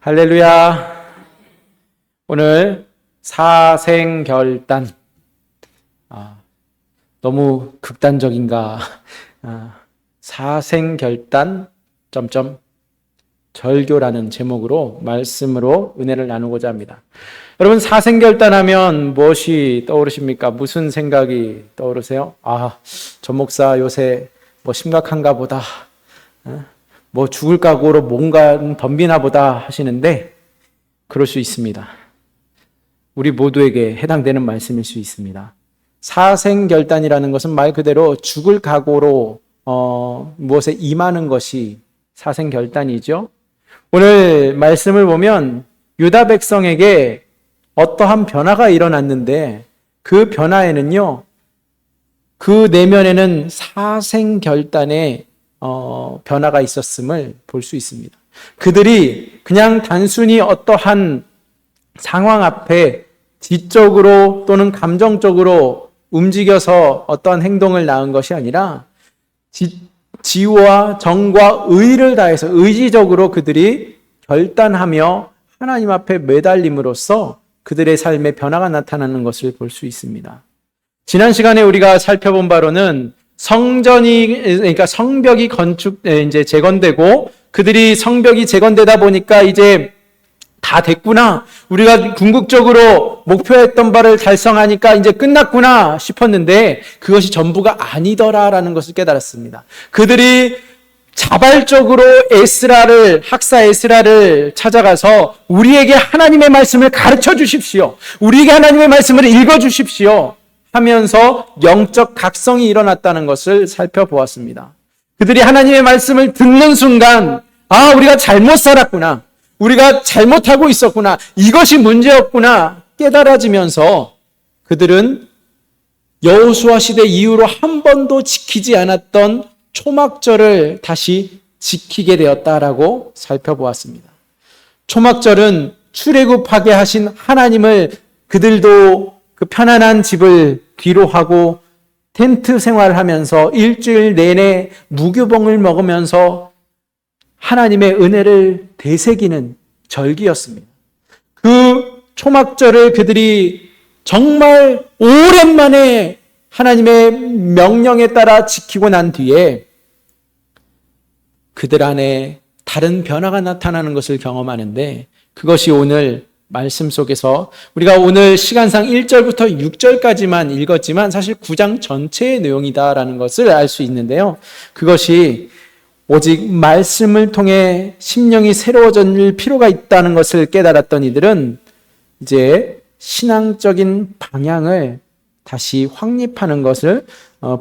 할렐루야. 오늘 사생결단. 너무 극단적인가? 사생결단 절교라는 제목으로 말씀으로 은혜를 나누고자 합니다. 여러분, 사생결단하면 무엇이 떠오르십니까? 무슨 생각이 떠오르세요? 전 목사 요새 심각한가 보다. 죽을 각오로 뭔가 덤비나 보다 하시는데, 그럴 수 있습니다. 우리 모두에게 해당되는 말씀일 수 있습니다. 사생결단이라는 것은 말 그대로 죽을 각오로 무엇에 임하는 것이 사생결단이죠. 오늘 말씀을 보면 유다 백성에게 어떠한 변화가 일어났는데, 그 변화에는요, 그 내면에는 사생결단의 변화가 있었음을 볼 수 있습니다. 그들이 그냥 단순히 어떠한 상황 앞에 지적으로 또는 감정적으로 움직여서 어떠한 행동을 낳은 것이 아니라 지와 정과 의를 다해서 의지적으로 그들이 결단하며 하나님 앞에 매달림으로써 그들의 삶의 변화가 나타나는 것을 볼 수 있습니다. 지난 시간에 우리가 살펴본 바로는 그러니까 성벽이 재건되고, 그들이 성벽이 재건되다 보니까 이제 다 됐구나, 우리가 궁극적으로 목표했던 바를 달성하니까 이제 끝났구나 싶었는데, 그것이 전부가 아니더라라는 것을 깨달았습니다. 그들이 자발적으로 학사 에스라를 찾아가서 우리에게 하나님의 말씀을 가르쳐 주십시오, 우리에게 하나님의 말씀을 읽어 주십시오 하면서 영적 각성이 일어났다는 것을 살펴보았습니다. 그들이 하나님의 말씀을 듣는 순간, 우리가 잘못 살았구나, 우리가 잘못하고 있었구나, 이것이 문제였구나 깨달아지면서 그들은 여호수아 시대 이후로 한 번도 지키지 않았던 초막절을 다시 지키게 되었다라고 살펴보았습니다. 초막절은 출애굽하게 하신 하나님을 그들도 그 편안한 집을 뒤로하고 텐트 생활을 하면서 일주일 내내 무교봉을 먹으면서 하나님의 은혜를 되새기는 절기였습니다. 그 초막절을 그들이 정말 오랜만에 하나님의 명령에 따라 지키고 난 뒤에 그들 안에 다른 변화가 나타나는 것을 경험하는데, 그것이 오늘 말씀 속에서 우리가 오늘 시간상 1절부터 6절까지만 읽었지만 사실 9장 전체의 내용이다라는 것을 알 수 있는데요. 그것이 오직 말씀을 통해 심령이 새로워질 필요가 있다는 것을 깨달았던 이들은 이제 신앙적인 방향을 다시 확립하는 것을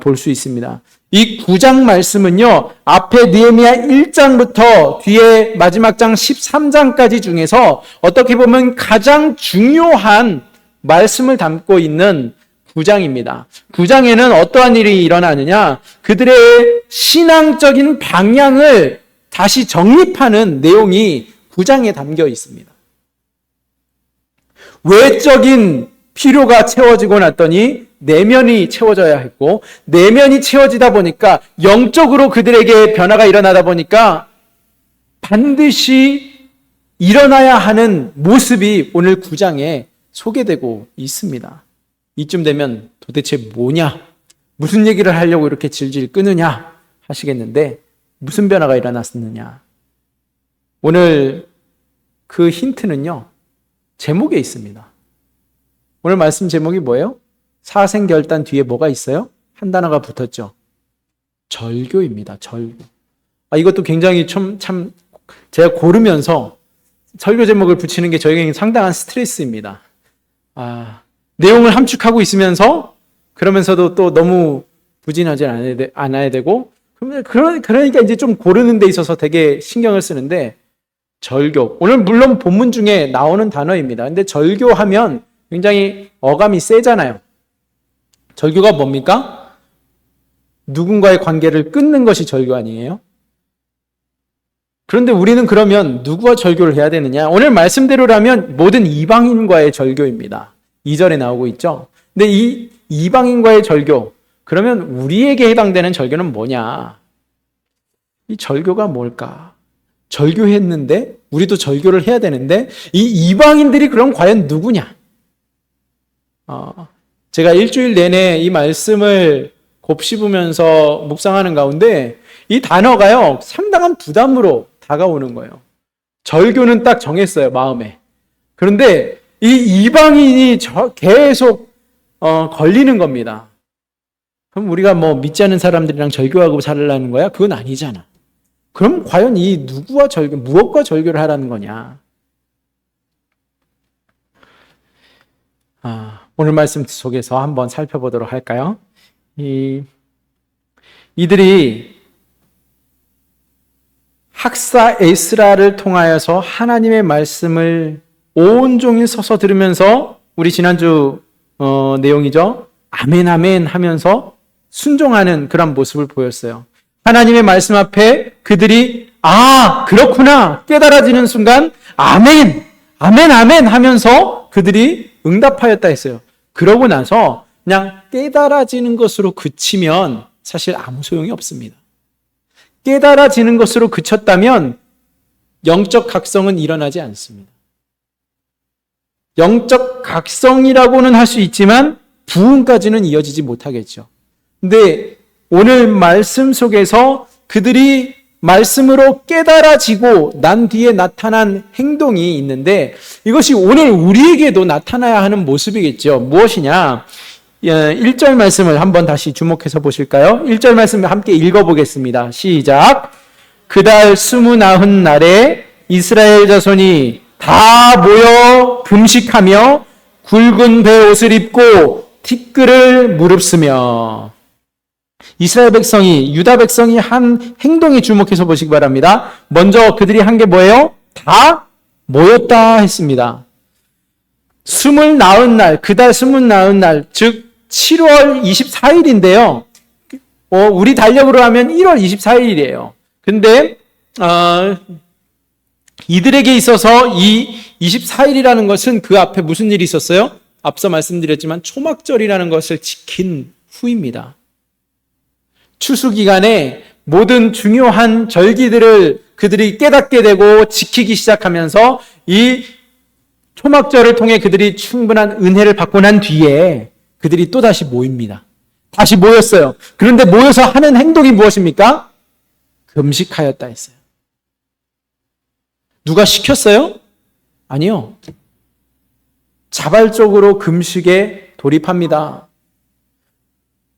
볼 수 있습니다. 이 9장 말씀은요, 앞에 느헤미야 1장부터 뒤에 마지막 장 13장까지 중에서 어떻게 보면 가장 중요한 말씀을 담고 있는 9장입니다. 9장에는 어떠한 일이 일어나느냐, 그들의 신앙적인 방향을 다시 정립하는 내용이 9장에 담겨 있습니다. 외적인 필요가 채워지고 났더니 내면이 채워져야 했고, 내면이 채워지다 보니까 영적으로 그들에게 변화가 일어나다 보니까 반드시 일어나야 하는 모습이 오늘 9장에 소개되고 있습니다. 이쯤 되면 도대체 뭐냐? 무슨 얘기를 하려고 이렇게 질질 끄느냐? 하시겠는데, 무슨 변화가 일어났느냐? 오늘 그 힌트는요, 제목에 있습니다. 오늘 말씀 제목이 뭐예요? 사생결단 뒤에 뭐가 있어요? 한 단어가 붙었죠. 절교입니다. 절교. 이것도 굉장히 참 제가 고르면서 설교 제목을 붙이는 게 저에게는 상당한 스트레스입니다. 내용을 함축하고 있으면서 그러면서도 또 너무 부진하지 않아야 되고, 그러니까 이제 좀 고르는 데 있어서 되게 신경을 쓰는데, 절교. 오늘 물론 본문 중에 나오는 단어입니다. 근데 절교하면 굉장히 어감이 세잖아요. 절교가 뭡니까? 누군가의 관계를 끊는 것이 절교 아니에요? 그런데 우리는 그러면 누구와 절교를 해야 되느냐? 오늘 말씀대로라면 모든 이방인과의 절교입니다. 2절에 나오고 있죠. 근데 이 이방인과의 절교, 그러면 우리에게 해당되는 절교는 뭐냐? 이 절교가 뭘까? 절교했는데 우리도 절교를 해야 되는데 이 이방인들이 그럼 과연 누구냐? 제가 일주일 내내 이 말씀을 곱씹으면서 묵상하는 가운데 이 단어가요, 상당한 부담으로 다가오는 거예요. 절교는 딱 정했어요, 마음에. 그런데 이 이방인이 계속 걸리는 겁니다. 그럼 우리가 뭐 믿지 않는 사람들이랑 절교하고 살라는 거야? 그건 아니잖아. 그럼 과연 이 누구와 절교, 무엇과 절교를 하라는 거냐? 오늘 말씀 속에서 한번 살펴보도록 할까요? 이들이 학사 에스라를 통하여서 하나님의 말씀을 온종일 서서 들으면서 우리 지난주 내용이죠. 아멘 아멘 하면서 순종하는 그런 모습을 보였어요. 하나님의 말씀 앞에 그들이 그렇구나 깨달아지는 순간 아멘 아멘 아멘 하면서 그들이 응답하였다 했어요. 그러고 나서 그냥 깨달아지는 것으로 그치면 사실 아무 소용이 없습니다. 깨달아지는 것으로 그쳤다면 영적 각성은 일어나지 않습니다. 영적 각성이라고는 할 수 있지만 부흥까지는 이어지지 못하겠죠. 근데 오늘 말씀 속에서 그들이 말씀으로 깨달아지고 난 뒤에 나타난 행동이 있는데 이것이 오늘 우리에게도 나타나야 하는 모습이겠죠. 무엇이냐? 1절 말씀을 한번 다시 주목해서 보실까요? 1절 말씀을 함께 읽어보겠습니다. 시작. 그달 29날에 이스라엘 자손이 다 모여 금식하며 굵은 베옷을 입고 티끌을 무릅쓰며 이스라엘 백성이, 유다 백성이 한 행동에 주목해서 보시기 바랍니다. 먼저 그들이 한 게 뭐예요? 다 모였다 했습니다. 29날, 그달 29날, 즉 7월 24일인데요. 우리 달력으로 하면 1월 24일이에요. 근데 이들에게 있어서 이 24일이라는 것은 그 앞에 무슨 일이 있었어요? 앞서 말씀드렸지만 초막절이라는 것을 지킨 후입니다. 추수 기간에 모든 중요한 절기들을 그들이 깨닫게 되고 지키기 시작하면서 이 초막절을 통해 그들이 충분한 은혜를 받고 난 뒤에 그들이 또다시 모입니다. 다시 모였어요. 그런데 모여서 하는 행동이 무엇입니까? 금식하였다 했어요. 누가 시켰어요? 아니요. 자발적으로 금식에 돌입합니다.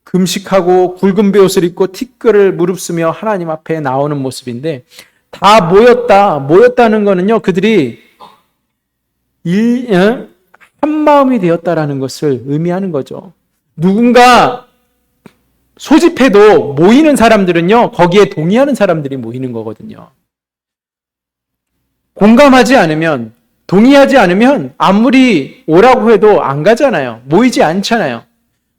금식하고 굵은 베옷을 입고 티끌을 무릅쓰며 하나님 앞에 나오는 모습인데 다 모였다는 거는요. 그들이 한 마음이 되었다라는 것을 의미하는 거죠. 누군가 소집해도 모이는 사람들은요. 거기에 동의하는 사람들이 모이는 거거든요. 공감하지 않으면 동의하지 않으면 아무리 오라고 해도 안 가잖아요. 모이지 않잖아요.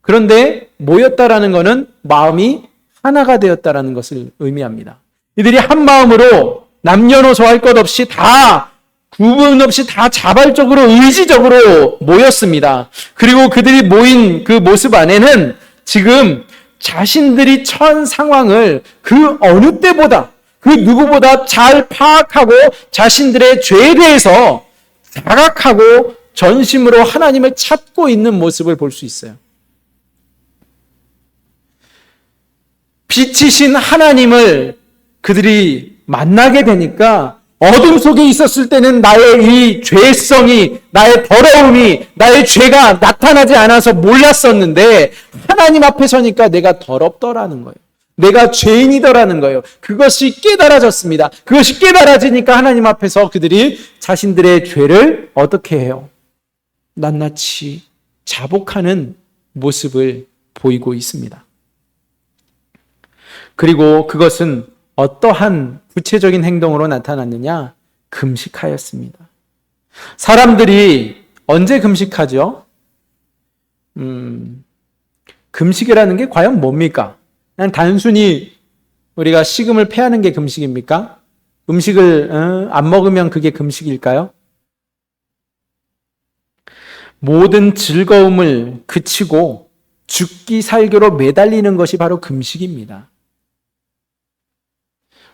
그런데 모였다라는 것은 마음이 하나가 되었다라는 것을 의미합니다. 이들이 한 마음으로 남녀노소 할 것 없이 다 구분 없이 다 자발적으로 의지적으로 모였습니다. 그리고 그들이 모인 그 모습 안에는 지금 자신들이 처한 상황을 그 어느 때보다 그 누구보다 잘 파악하고 자신들의 죄에 대해서 자각하고 전심으로 하나님을 찾고 있는 모습을 볼 수 있어요. 빛이신 하나님을 그들이 만나게 되니까 어둠 속에 있었을 때는 나의 이 죄성이, 나의 더러움이, 나의 죄가 나타나지 않아서 몰랐었는데 하나님 앞에 서니까 내가 더럽더라는 거예요. 내가 죄인이더라는 거예요. 그것이 깨달아졌습니다. 그것이 깨달아지니까 하나님 앞에서 그들이 자신들의 죄를 어떻게 해요? 낱낱이 자복하는 모습을 보이고 있습니다. 그리고 그것은 어떠한 구체적인 행동으로 나타났느냐? 금식하였습니다. 사람들이 언제 금식하죠? 금식이라는 게 과연 뭡니까? 그냥 단순히 우리가 식음을 패하는 게 금식입니까? 음식을 안 먹으면 그게 금식일까요? 모든 즐거움을 그치고 죽기 살기로 매달리는 것이 바로 금식입니다.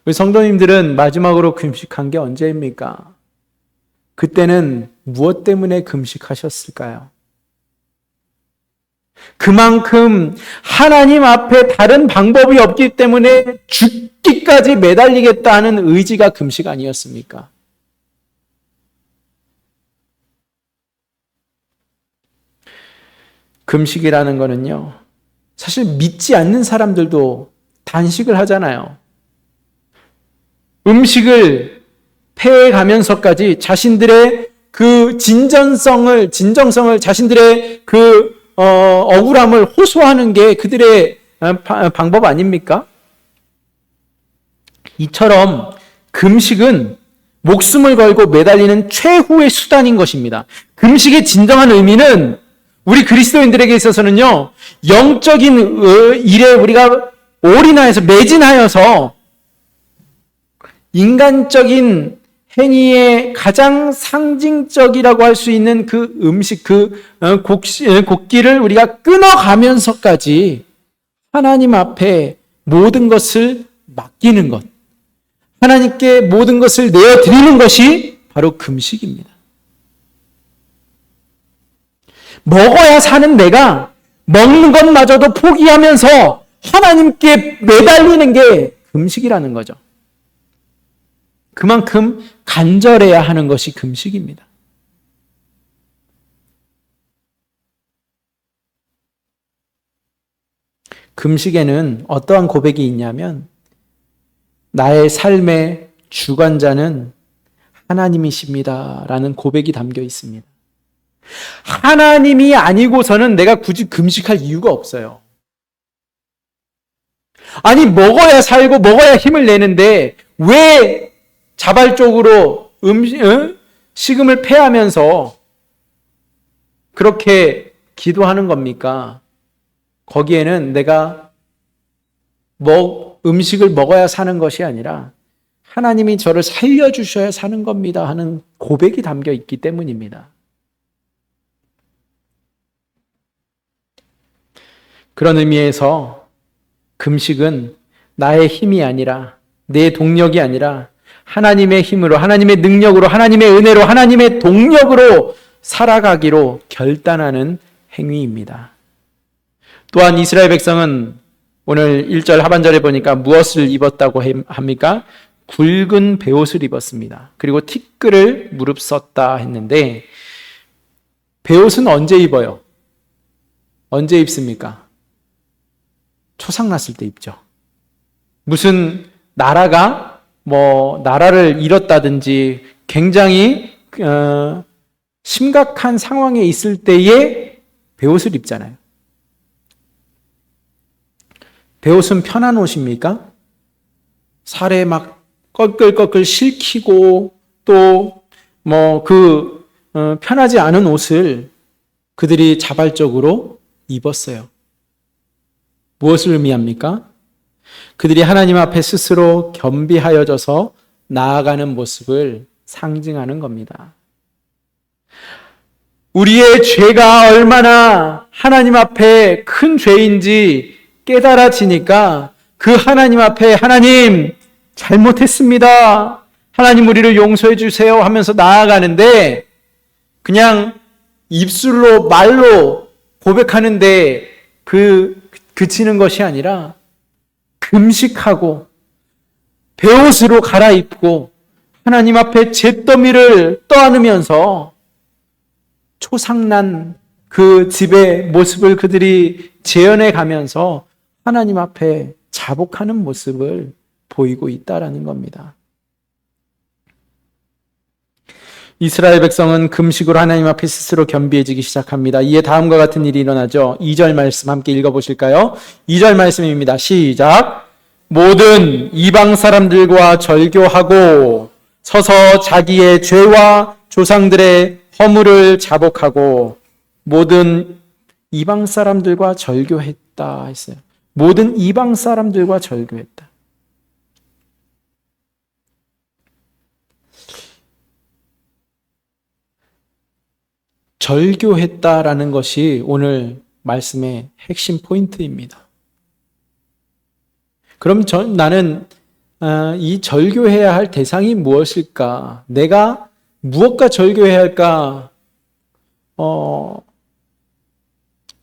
우리 성도님들은 마지막으로 금식한 게 언제입니까? 그때는 무엇 때문에 금식하셨을까요? 그만큼 하나님 앞에 다른 방법이 없기 때문에 죽기까지 매달리겠다는 의지가 금식 아니었습니까? 금식이라는 거는요, 사실 믿지 않는 사람들도 단식을 하잖아요. 음식을 폐해 가면서까지 자신들의 그 진정성을 자신들의 그 억울함을 호소하는 게 그들의 방법 아닙니까? 이처럼 금식은 목숨을 걸고 매달리는 최후의 수단인 것입니다. 금식의 진정한 의미는 우리 그리스도인들에게 있어서는요, 영적인 일에 우리가 올인하여서 매진하여서 인간적인 행위의 가장 상징적이라고 할 수 있는 그 음식, 그 곡기를 우리가 끊어가면서까지 하나님 앞에 모든 것을 맡기는 것, 하나님께 모든 것을 내어드리는 것이 바로 금식입니다. 먹어야 사는 내가 먹는 것마저도 포기하면서 하나님께 매달리는 게 금식이라는 거죠. 그만큼 간절해야 하는 것이 금식입니다. 금식에는 어떠한 고백이 있냐면 나의 삶의 주관자는 하나님이십니다 라는 고백이 담겨 있습니다. 하나님이 아니고서는 내가 굳이 금식할 이유가 없어요. 아니, 먹어야 살고 먹어야 힘을 내는데 왜 자발적으로 식음을 패하면서 그렇게 기도하는 겁니까? 거기에는 내가 음식을 먹어야 사는 것이 아니라 하나님이 저를 살려주셔야 사는 겁니다 하는 고백이 담겨 있기 때문입니다. 그런 의미에서 금식은 나의 힘이 아니라, 내 동력이 아니라 하나님의 힘으로, 하나님의 능력으로, 하나님의 은혜로, 하나님의 동력으로 살아가기로 결단하는 행위입니다. 또한 이스라엘 백성은 오늘 1절 하반절에 보니까 무엇을 입었다고 합니까? 굵은 베옷을 입었습니다. 그리고 티끌을 무릅썼다 했는데, 베옷은 언제 입어요? 언제 입습니까? 초상 났을 때 입죠. 무슨 나라가 나라를 잃었다든지 굉장히 심각한 상황에 있을 때에 베옷을 입잖아요. 베옷은 편한 옷입니까? 살에 막 꺼끌꺼끌 실키고 또 편하지 않은 옷을 그들이 자발적으로 입었어요. 무엇을 의미합니까? 그들이 하나님 앞에 스스로 겸비하여져서 나아가는 모습을 상징하는 겁니다. 우리의 죄가 얼마나 하나님 앞에 큰 죄인지 깨달아지니까 그 하나님 앞에 하나님 잘못했습니다. 하나님 우리를 용서해 주세요 하면서 나아가는데 그냥 입술로 말로 고백하는데 그치는 것이 아니라 금식하고 베옷으로 갈아입고 하나님 앞에 잿더미를 떠안으면서 초상난 그 집의 모습을 그들이 재현해 가면서 하나님 앞에 자복하는 모습을 보이고 있다라는 겁니다. 이스라엘 백성은 금식으로 하나님 앞에 스스로 겸비해지기 시작합니다. 이에 다음과 같은 일이 일어나죠. 2절 말씀 함께 읽어보실까요? 2절 말씀입니다. 시작. 모든 이방 사람들과 절교하고 서서 자기의 죄와 조상들의 허물을 자복하고 모든 이방 사람들과 절교했다 했어요. 모든 이방 사람들과 절교했다. 절교했다라는 것이 오늘 말씀의 핵심 포인트입니다. 그럼 나는 이 절교해야 할 대상이 무엇일까? 내가 무엇과 절교해야 할까?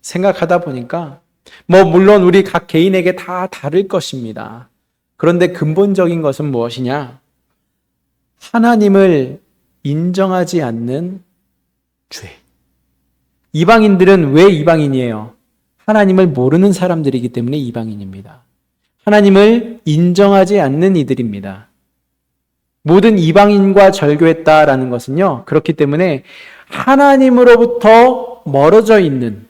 생각하다 보니까 물론 우리 각 개인에게 다 다를 것입니다. 그런데 근본적인 것은 무엇이냐? 하나님을 인정하지 않는 죄. 이방인들은 왜 이방인이에요? 하나님을 모르는 사람들이기 때문에 이방인입니다. 하나님을 인정하지 않는 이들입니다. 모든 이방인과 절교했다라는 것은요, 그렇기 때문에 하나님으로부터 멀어져 있는,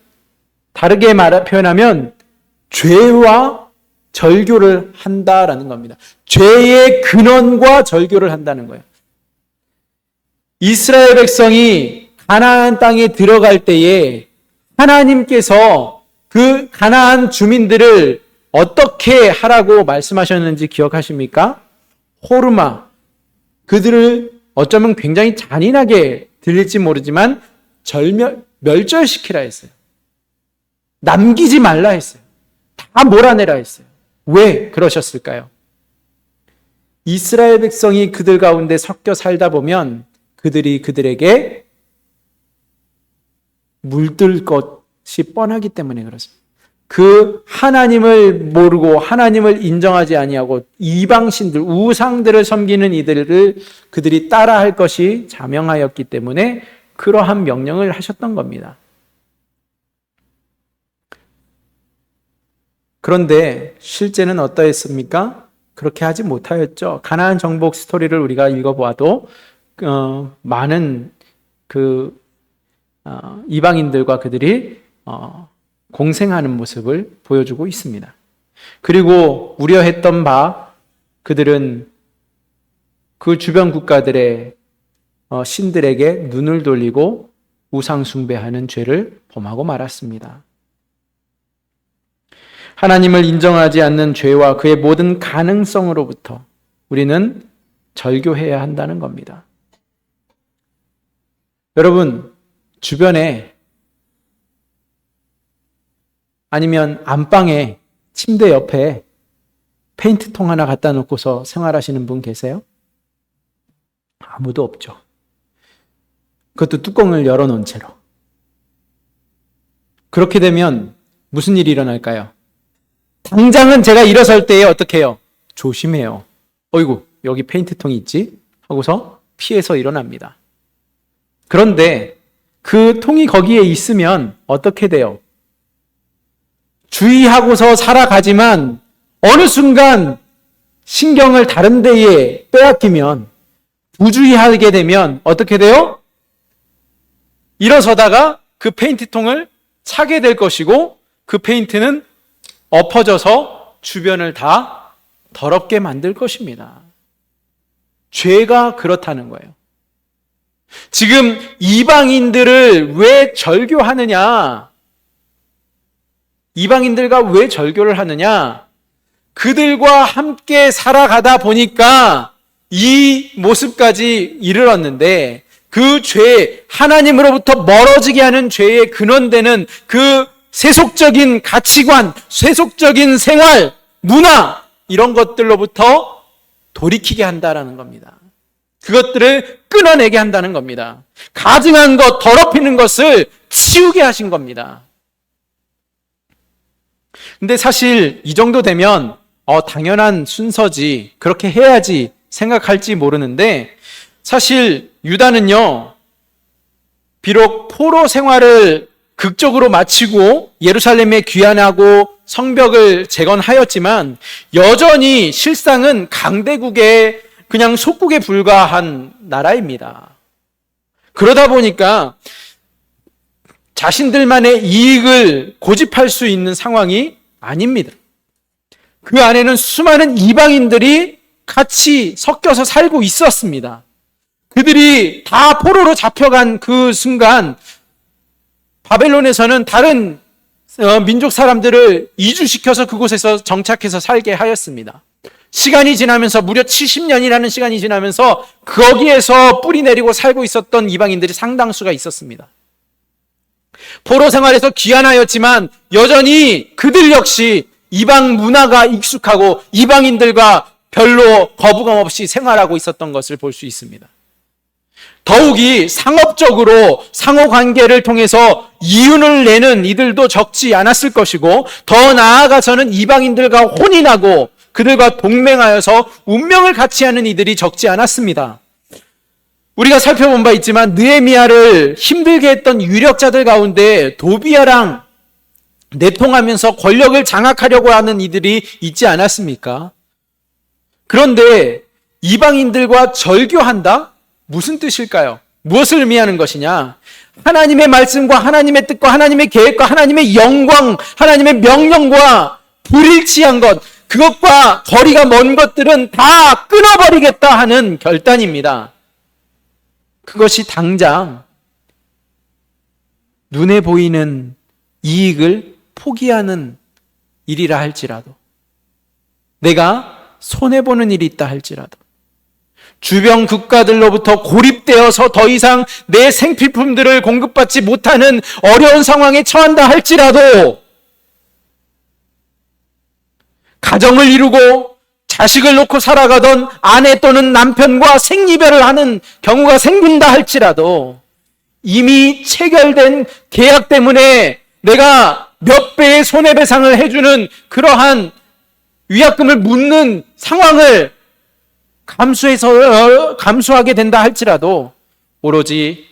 다르게 표현하면 죄와 절교를 한다라는 겁니다. 죄의 근원과 절교를 한다는 거예요. 이스라엘 백성이 가나안 땅에 들어갈 때에 하나님께서 그 가나안 주민들을 어떻게 하라고 말씀하셨는지 기억하십니까? 호르마, 그들을 어쩌면 굉장히 잔인하게 들릴지 모르지만 멸절시키라 했어요. 남기지 말라 했어요. 다 몰아내라 했어요. 왜 그러셨을까요? 이스라엘 백성이 그들 가운데 섞여 살다 보면 그들이 그들에게 물들 것이 뻔하기 때문에 그렇습니다. 그 하나님을 모르고 하나님을 인정하지 아니하고 이방신들, 우상들을 섬기는 이들을 그들이 따라할 것이 자명하였기 때문에 그러한 명령을 하셨던 겁니다. 그런데 실제는 어떠했습니까? 그렇게 하지 못하였죠. 가나안 정복 스토리를 우리가 읽어보아도 많은 이방인들과 그들이 공생하는 모습을 보여주고 있습니다. 그리고 우려했던 바 그들은 그 주변 국가들의 신들에게 눈을 돌리고 우상 숭배하는 죄를 범하고 말았습니다. 하나님을 인정하지 않는 죄와 그의 모든 가능성으로부터 우리는 절교해야 한다는 겁니다. 여러분, 주변에 아니면 안방에 침대 옆에 페인트통 하나 갖다 놓고서 생활하시는 분 계세요? 아무도 없죠. 그것도 뚜껑을 열어놓은 채로. 그렇게 되면 무슨 일이 일어날까요? 당장은 제가 일어설 때에 어떻게 해요? 조심해요. 어이구, 여기 페인트통이 있지? 하고서 피해서 일어납니다. 그런데 그 통이 거기에 있으면 어떻게 돼요? 주의하고서 살아가지만 어느 순간 신경을 다른 데에 빼앗기면, 부주의하게 되면 어떻게 돼요? 일어서다가 그 페인트통을 차게 될 것이고 그 페인트는 엎어져서 주변을 다 더럽게 만들 것입니다. 죄가 그렇다는 거예요. 지금 이방인들을 왜 절교하느냐? 이방인들과 왜 절교를 하느냐? 그들과 함께 살아가다 보니까 이 모습까지 이르렀는데 그 죄, 하나님으로부터 멀어지게 하는 죄의 근원되는 그 세속적인 가치관, 세속적인 생활, 문화 이런 것들로부터 돌이키게 한다라는 겁니다. 그것들을 끊어내게 한다는 겁니다. 가증한 것, 더럽히는 것을 치우게 하신 겁니다. 근데 사실 이 정도 되면 당연한 순서지, 그렇게 해야지 생각할지 모르는데 사실 유다는요, 비록 포로 생활을 극적으로 마치고 예루살렘에 귀환하고 성벽을 재건하였지만 여전히 실상은 강대국의 그냥 속국에 불과한 나라입니다. 그러다 보니까 자신들만의 이익을 고집할 수 있는 상황이 아닙니다. 그 안에는 수많은 이방인들이 같이 섞여서 살고 있었습니다. 그들이 다 포로로 잡혀간 그 순간 바벨론에서는 다른 민족 사람들을 이주시켜서 그곳에서 정착해서 살게 하였습니다. 시간이 지나면서 무려 70년이라는 시간이 지나면서 거기에서 뿌리 내리고 살고 있었던 이방인들이 상당수가 있었습니다. 포로 생활에서 귀환하였지만 여전히 그들 역시 이방 문화가 익숙하고 이방인들과 별로 거부감 없이 생활하고 있었던 것을 볼 수 있습니다. 더욱이 상업적으로 상호관계를 통해서 이윤을 내는 이들도 적지 않았을 것이고, 더 나아가서는 이방인들과 혼인하고 그들과 동맹하여서 운명을 같이 하는 이들이 적지 않았습니다. 우리가 살펴본 바 있지만 느헤미야를 힘들게 했던 유력자들 가운데 도비야랑 내통하면서 권력을 장악하려고 하는 이들이 있지 않았습니까? 그런데 이방인들과 절교한다? 무슨 뜻일까요? 무엇을 의미하는 것이냐? 하나님의 말씀과 하나님의 뜻과 하나님의 계획과 하나님의 영광, 하나님의 명령과 불일치한 것, 그것과 거리가 먼 것들은 다 끊어버리겠다 하는 결단입니다. 그것이 당장 눈에 보이는 이익을 포기하는 일이라 할지라도, 내가 손해보는 일이 있다 할지라도, 주변 국가들로부터 고립되어서 더 이상 내 생필품들을 공급받지 못하는 어려운 상황에 처한다 할지라도, 가정을 이루고 자식을 놓고 살아가던 아내 또는 남편과 생이별을 하는 경우가 생긴다 할지라도, 이미 체결된 계약 때문에 내가 몇 배의 손해배상을 해주는 그러한 위약금을 묻는 상황을 감수하게 된다 할지라도, 오로지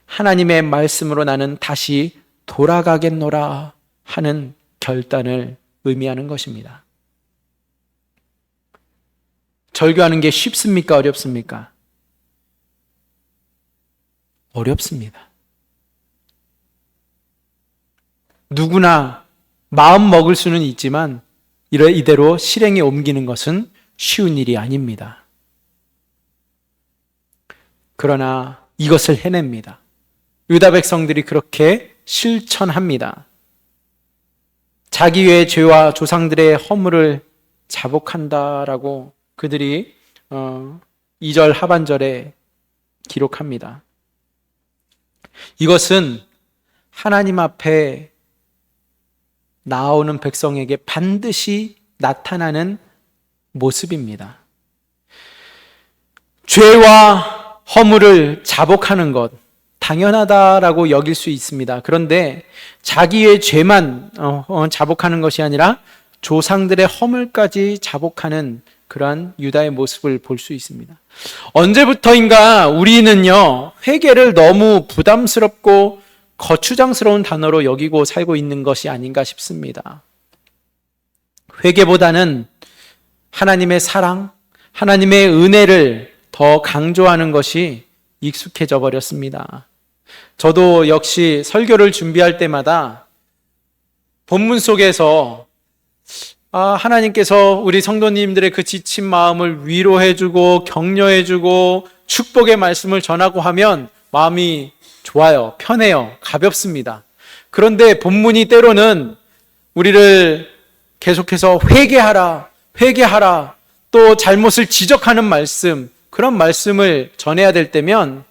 하나님의 말씀으로 나는 다시 돌아가겠노라 하는 결단을 의미하는 것입니다. 절교하는 게 쉽습니까? 어렵습니까? 어렵습니다. 누구나 마음 먹을 수는 있지만 이대로 실행에 옮기는 것은 쉬운 일이 아닙니다. 그러나 이것을 해냅니다. 유다 백성들이 그렇게 실천합니다. 자기의 죄와 조상들의 허물을 자복한다라고 그들이 2절 하반절에 기록합니다. 이것은 하나님 앞에 나오는 백성에게 반드시 나타나는 모습입니다. 죄와 허물을 자복하는 것, 당연하다라고 여길 수 있습니다. 그런데 자기의 죄만 자복하는 것이 아니라 조상들의 허물까지 자복하는 그러한 유다의 모습을 볼 수 있습니다. 언제부터인가 우리는요, 회개를 너무 부담스럽고 거추장스러운 단어로 여기고 살고 있는 것이 아닌가 싶습니다. 회개보다는 하나님의 사랑, 하나님의 은혜를 더 강조하는 것이 익숙해져 버렸습니다. 저도 역시 설교를 준비할 때마다 본문 속에서 하나님께서 우리 성도님들의 그 지친 마음을 위로해주고 격려해주고 축복의 말씀을 전하고 하면 마음이 좋아요, 편해요, 가볍습니다. 그런데 본문이 때로는 우리를 계속해서 회개하라, 또 잘못을 지적하는 말씀, 그런 말씀을 전해야 될 때면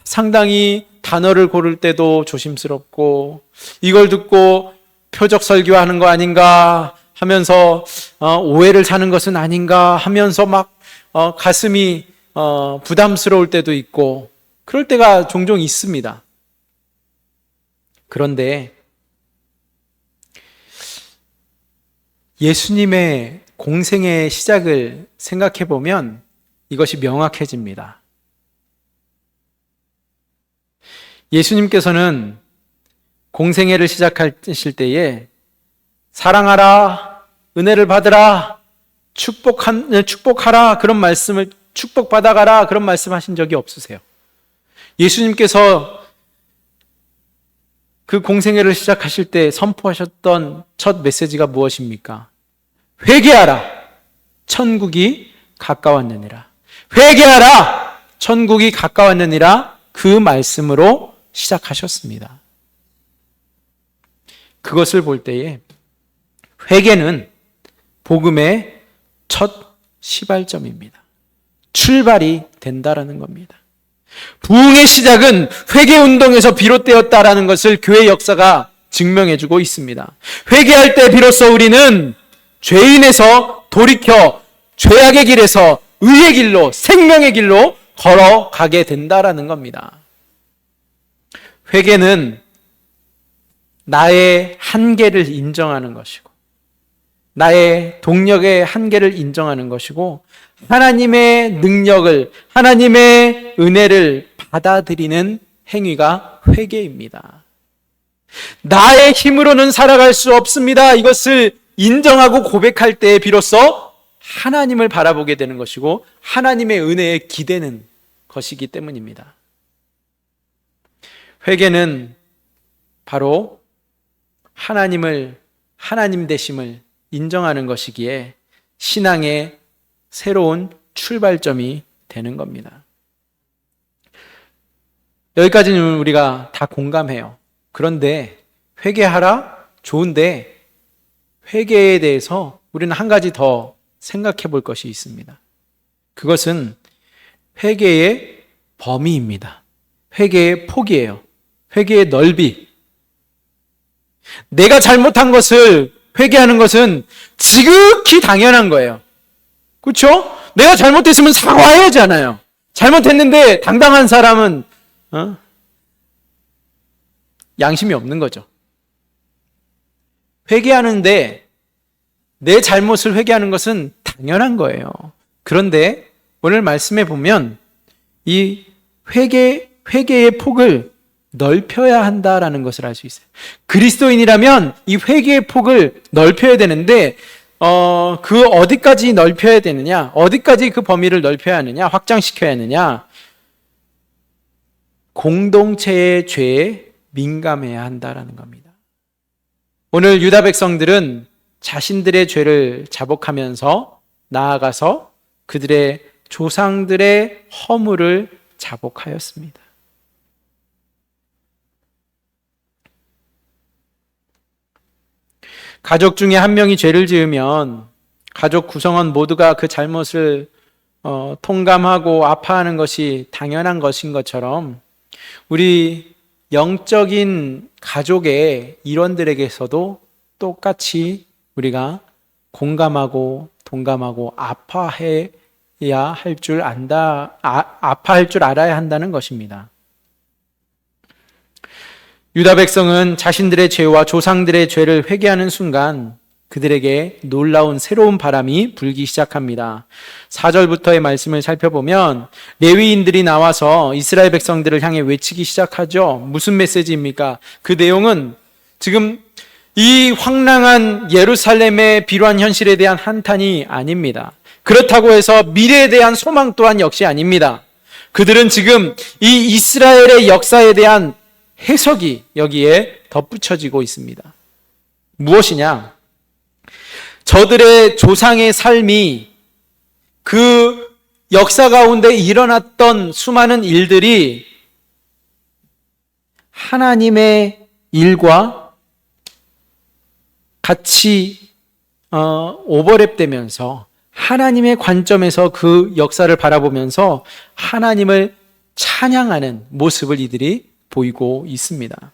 상당히 단어를 고를 때도 조심스럽고, 이걸 듣고 표적 설교하는 거 아닌가 하면서 오해를 사는 것은 아닌가 하면서 막 가슴이 부담스러울 때도 있고, 그럴 때가 종종 있습니다. 그런데 예수님의 공생의 시작을 생각해 보면 이것이 명확해집니다. 예수님께서는 공생애를 시작하실 때에 사랑하라, 은혜를 받으라, 축복하라 그런 말씀을, 축복받아가라 그런 말씀하신 적이 없으세요. 예수님께서 그 공생애를 시작하실 때 선포하셨던 첫 메시지가 무엇입니까? 회개하라, 천국이 가까웠느니라. 회개하라, 천국이 가까웠느니라. 그 말씀으로 시작하셨습니다. 그것을 볼 때에 회개는 복음의 첫 시발점입니다. 출발이 된다라는 겁니다. 부흥의 시작은 회개운동에서 비롯되었다라는 것을 교회 역사가 증명해주고 있습니다. 회개할 때 비로소 우리는 죄인에서 돌이켜 죄악의 길에서 의의 길로, 생명의 길로 걸어가게 된다라는 겁니다. 회개는 나의 한계를 인정하는 것이고, 나의 동력의 한계를 인정하는 것이고, 하나님의 능력을, 하나님의 은혜를 받아들이는 행위가 회개입니다. 나의 힘으로는 살아갈 수 없습니다. 이것을 인정하고 고백할 때에 비로소 하나님을 바라보게 되는 것이고 하나님의 은혜에 기대는 것이기 때문입니다. 회개는 바로 하나님 되심을 인정하는 것이기에 신앙의 새로운 출발점이 되는 겁니다. 여기까지는 우리가 다 공감해요. 그런데 회개하라? 좋은데 회개에 대해서 우리는 한 가지 더 생각해 볼 것이 있습니다. 그것은 회개의 범위입니다. 회개의 폭이에요. 회개의 넓이. 내가 잘못한 것을 회개하는 것은 지극히 당연한 거예요. 그렇죠? 내가 잘못했으면 사과해야지 않아요. 잘못했는데 당당한 사람은 양심이 없는 거죠. 회개하는데 내 잘못을 회개하는 것은 당연한 거예요. 그런데 오늘 말씀에 보면 이 회개의 폭을 넓혀야 한다라는 것을 알 수 있어요. 그리스도인이라면 이 회개의 폭을 넓혀야 되는데 그 어디까지 넓혀야 되느냐, 어디까지 그 범위를 넓혀야 하느냐, 확장시켜야 하느냐, 공동체의 죄에 민감해야 한다라는 겁니다. 오늘 유다 백성들은 자신들의 죄를 자복하면서 나아가서 그들의 조상들의 허물을 자복하였습니다. 가족 중에 한 명이 죄를 지으면 가족 구성원 모두가 그 잘못을 통감하고 아파하는 것이 당연한 것인 것처럼 우리 영적인 가족의 일원들에게서도 똑같이 우리가 공감하고 동감하고 아파할 줄 알아야 한다는 것입니다. 유다 백성은 자신들의 죄와 조상들의 죄를 회개하는 순간 그들에게 놀라운 새로운 바람이 불기 시작합니다. 4절부터의 말씀을 살펴보면 레위인들이 나와서 이스라엘 백성들을 향해 외치기 시작하죠. 무슨 메시지입니까? 그 내용은 지금 이 황량한 예루살렘의 비루한 현실에 대한 한탄이 아닙니다. 그렇다고 해서 미래에 대한 소망 또한 역시 아닙니다. 그들은 지금 이 이스라엘의 역사에 대한 해석이 여기에 덧붙여지고 있습니다. 무엇이냐? 저들의 조상의 삶이 그 역사 가운데 일어났던 수많은 일들이 하나님의 일과 같이 오버랩되면서 하나님의 관점에서 그 역사를 바라보면서 하나님을 찬양하는 모습을 이들이 보이고 있습니다.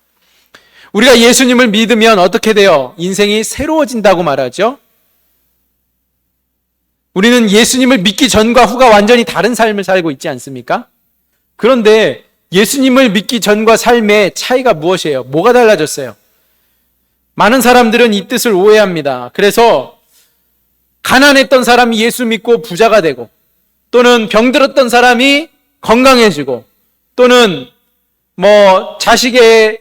우리가 예수님을 믿으면 어떻게 돼요? 인생이 새로워진다고 말하죠. 우리는 예수님을 믿기 전과 후가 완전히 다른 삶을 살고 있지 않습니까? 그런데 예수님을 믿기 전과 삶의 차이가 무엇이에요? 뭐가 달라졌어요? 많은 사람들은 이 뜻을 오해합니다. 그래서 가난했던 사람이 예수 믿고 부자가 되고, 또는 병들었던 사람이 건강해지고, 또는 자식의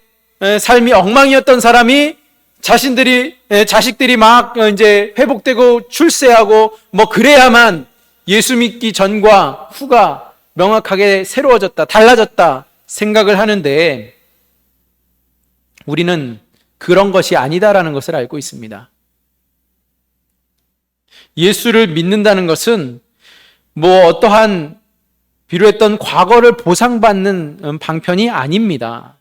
삶이 엉망이었던 사람이 자식들이 막 이제 회복되고 출세하고 그래야만 예수 믿기 전과 후가 명확하게 새로워졌다, 달라졌다 생각을 하는데 우리는 그런 것이 아니다라는 것을 알고 있습니다. 예수를 믿는다는 것은 어떠한 비루했던 과거를 보상받는 방편이 아닙니다.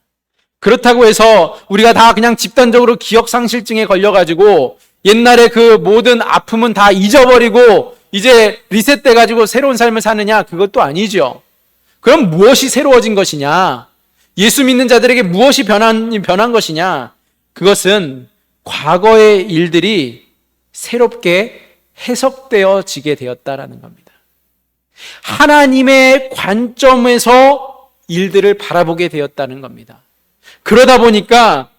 그렇다고 해서 우리가 다 그냥 집단적으로 기억상실증에 걸려가지고 옛날에 그 모든 아픔은 다 잊어버리고 이제 리셋돼가지고 새로운 삶을 사느냐? 그것도 아니죠. 그럼 무엇이 새로워진 것이냐? 예수 믿는 자들에게 무엇이 변한 것이냐? 그것은 과거의 일들이 새롭게 해석되어지게 되었다라는 겁니다. 하나님의 관점에서 일들을 바라보게 되었다는 겁니다. 그러다 보니까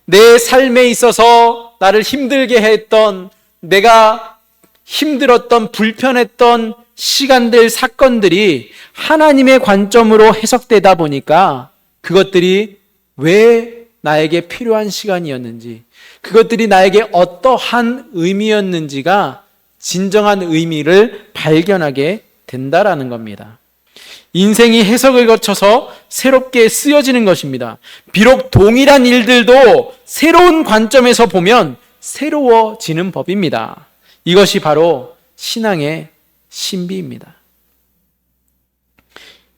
내 삶에 있어서 나를 힘들게 했던, 내가 힘들었던, 불편했던 시간들, 사건들이 하나님의 관점으로 해석되다 보니까 그것들이 왜 나에게 필요한 시간이었는지, 그것들이 나에게 어떠한 의미였는지가 진정한 의미를 발견하게 된다라는 겁니다. 인생이 해석을 거쳐서 새롭게 쓰여지는 것입니다. 비록 동일한 일들도 새로운 관점에서 보면 새로워지는 법입니다. 이것이 바로 신앙의 신비입니다.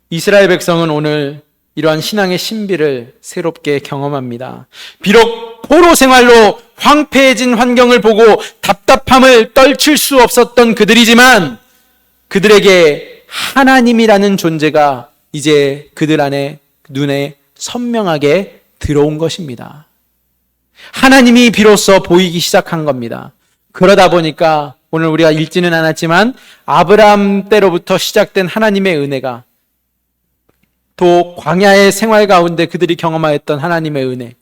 이스라엘 백성은 오늘 이러한 신앙의 신비를 새롭게 경험합니다. 비록 포로 생활로 황폐해진 환경을 보고 답답함을 떨칠 수 없었던 그들이지만 그들에게 하나님이라는 존재가 이제 그들 안에 눈에 선명하게 들어온 것입니다. 하나님이 비로소 보이기 시작한 겁니다. 그러다 보니까 오늘 우리가 읽지는 않았지만 아브라함 때로부터 시작된 하나님의 은혜가, 또 광야의 생활 가운데 그들이 경험하였던 하나님의 은혜,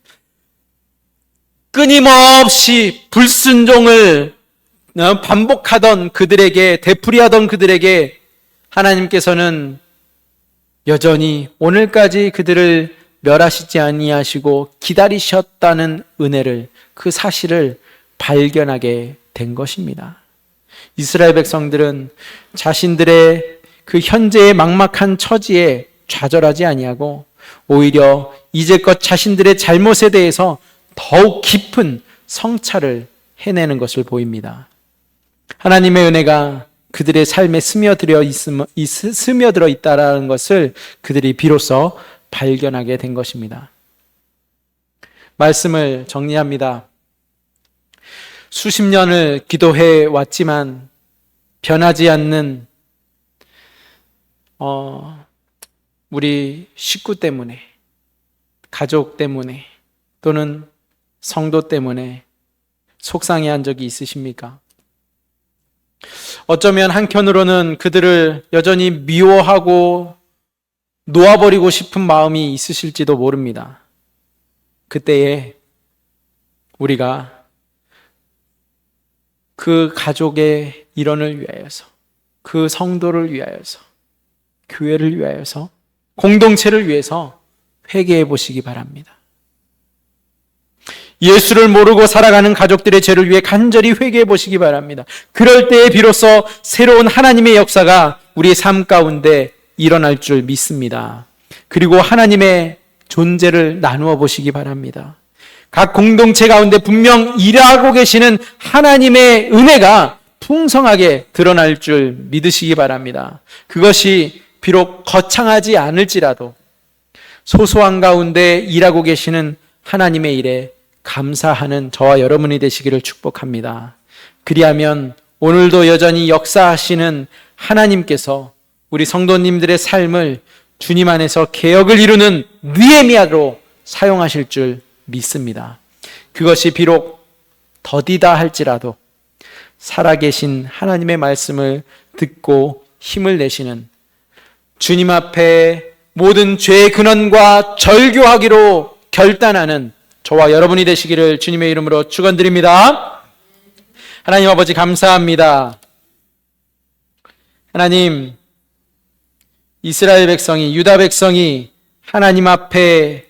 끊임없이 불순종을 반복하던 그들에게, 되풀이하던 그들에게 하나님께서는 여전히 오늘까지 그들을 멸하시지 아니하시고 기다리셨다는 은혜를, 그 사실을 발견하게 된 것입니다. 이스라엘 백성들은 자신들의 그 현재의 막막한 처지에 좌절하지 아니하고 오히려 이제껏 자신들의 잘못에 대해서 더욱 깊은 성찰을 해내는 것을 보입니다. 하나님의 은혜가 그들의 삶에 스며들어 있다라는 것을 그들이 비로소 발견하게 된 것입니다. 말씀을 정리합니다. 수십 년을 기도해 왔지만 변하지 않는 우리 식구 때문에, 가족 때문에, 또는 성도 때문에 속상해한 적이 있으십니까? 어쩌면 한편으로는 그들을 여전히 미워하고 놓아버리고 싶은 마음이 있으실지도 모릅니다. 그때에 우리가 그 가족의 일원을 위하여서, 그 성도를 위하여서, 교회를 위하여서, 공동체를 위해서 회개해 보시기 바랍니다. 예수를 모르고 살아가는 가족들의 죄를 위해 간절히 회개해 보시기 바랍니다. 그럴 때에 비로소 새로운 하나님의 역사가 우리의 삶 가운데 일어날 줄 믿습니다. 그리고 하나님의 존재를 나누어 보시기 바랍니다. 각 공동체 가운데 분명 일하고 계시는 하나님의 은혜가 풍성하게 드러날 줄 믿으시기 바랍니다. 그것이 비록 거창하지 않을지라도 소소한 가운데 일하고 계시는 하나님의 일에 감사하는 저와 여러분이 되시기를 축복합니다. 그리하면 오늘도 여전히 역사하시는 하나님께서 우리 성도님들의 삶을 주님 안에서 개혁을 이루는 느헤미야로 사용하실 줄 믿습니다. 그것이 비록 더디다 할지라도 살아계신 하나님의 말씀을 듣고 힘을 내시는, 주님 앞에 모든 죄의 근원과 절교하기로 결단하는 저와 여러분이 되시기를 주님의 이름으로 축원드립니다. 하나님 아버지 감사합니다. 하나님, 이스라엘 백성이, 유다 백성이 하나님 앞에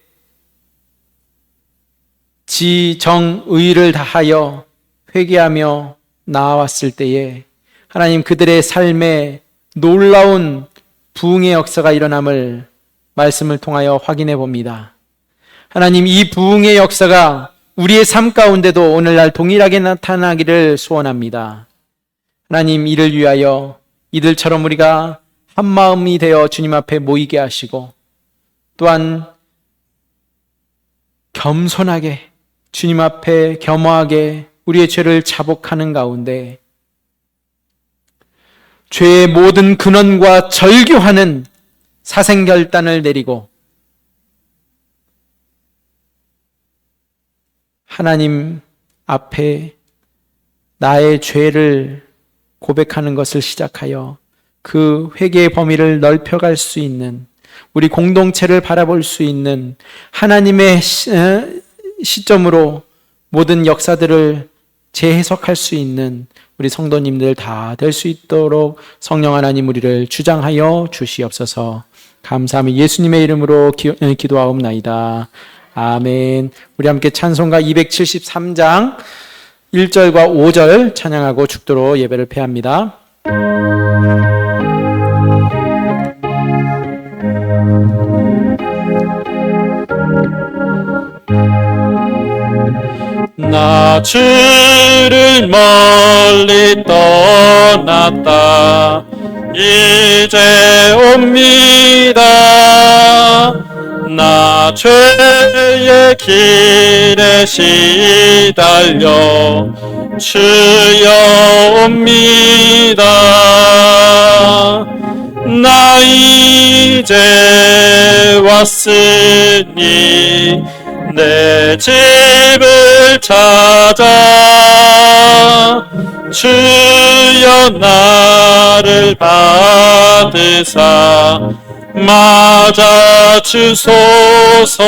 지정의를 다하여 회개하며 나아왔을 때에 하나님 그들의 삶에 놀라운 부흥의 역사가 일어남을 말씀을 통하여 확인해 봅니다. 하나님, 이 부흥의 역사가 우리의 삶 가운데도 오늘날 동일하게 나타나기를 소원합니다. 하나님, 이를 위하여 이들처럼 우리가 한 마음이 되어 주님 앞에 모이게 하시고, 또한 겸손하게 주님 앞에 겸허하게 우리의 죄를 자복하는 가운데 죄의 모든 근원과 절규하는 사생결단을 내리고 하나님 앞에 나의 죄를 고백하는 것을 시작하여 그 회개의 범위를 넓혀갈 수 있는, 우리 공동체를 바라볼 수 있는 하나님의 시점으로 모든 역사들을 재해석할 수 있는 우리 성도님들 다 될 수 있도록 성령 하나님 우리를 주장하여 주시옵소서. 감사하며 예수님의 이름으로 기도하옵나이다. 아멘. 우리 함께 찬송가 273장 1절과 5절 찬양하고 죽도록 예배를 폐합니다. 나 주를 멀리 떠났다 이제 옵니다. 나 죄의 길에 시달려 주여 옵니다. 나 이제 왔으니 내 집을 찾아 주여 나를 받으사 맞아 주소서.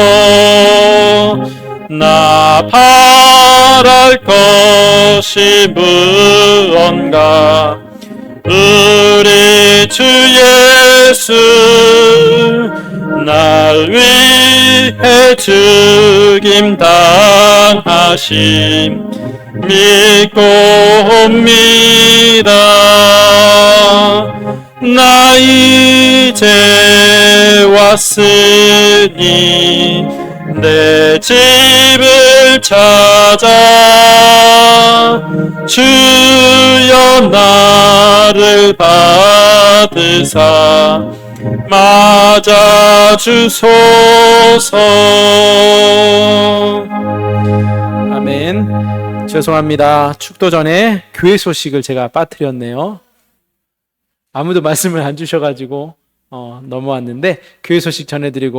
나 바랄 것이 무언가 우리 주 예수 날 위해 죽임 당하심 믿고 옵니다. 나 이제 왔으니 내 집을 찾아 주여 나를 받으사 맞아 주소서. 아멘. 죄송합니다. 축도 전에 교회 소식을 제가 빠뜨렸네요. 아무도 말씀을 안 주셔가지고 넘어왔는데 교회 소식 전해드리고